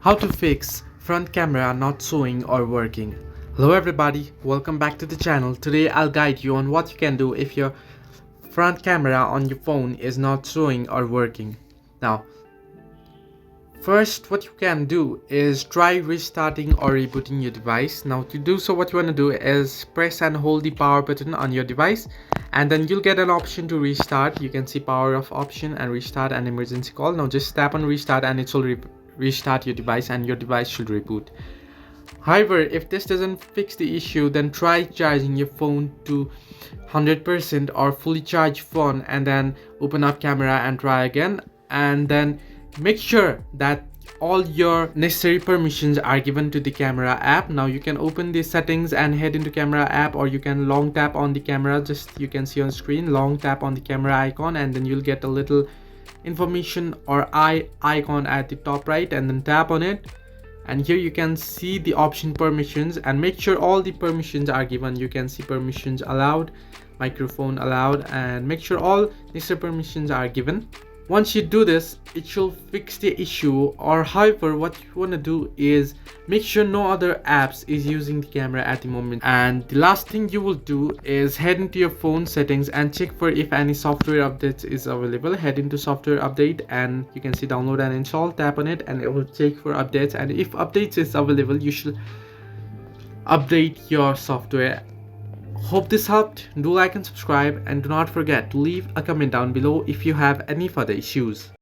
How to fix front camera not showing or working. Hello everybody, welcome back to the channel. Today I'll guide you on what you can do if your front camera on your phone is not showing or working. Now, first what you can do is try restarting or rebooting your device. Now to do so, what you want to do is press and hold the power button on your device, and then you'll get an option to restart. You can see power off option and restart and emergency call. Now just tap on restart and it will restart your device and your device should reboot. However, if this doesn't fix the issue, then try charging your phone to 100% or fully charged phone, and then open up camera and try again, and then make sure that all your necessary permissions are given to the camera app. Now you can open the settings and head into camera app, or you can long tap on the camera. Just you can see on screen, long tap on the camera icon, and then you'll get a little information or eye icon at the top right, and then tap on it, and here you can see the option permissions, and make sure all the permissions are given. You can see permissions allowed, microphone allowed, and make sure all necessary permissions are given. Once you do this, it should fix the issue. Or however, what you want to do is make sure no other apps is using the camera at the moment. And the last thing you will do is head into your phone settings and check for if any software updates is available. Head into software update and you can see download and install. Tap on it and it will check for updates, and if updates is available, you should update your software. Hope this helped. Do like and subscribe, and do not forget to leave a comment down below if you have any further issues.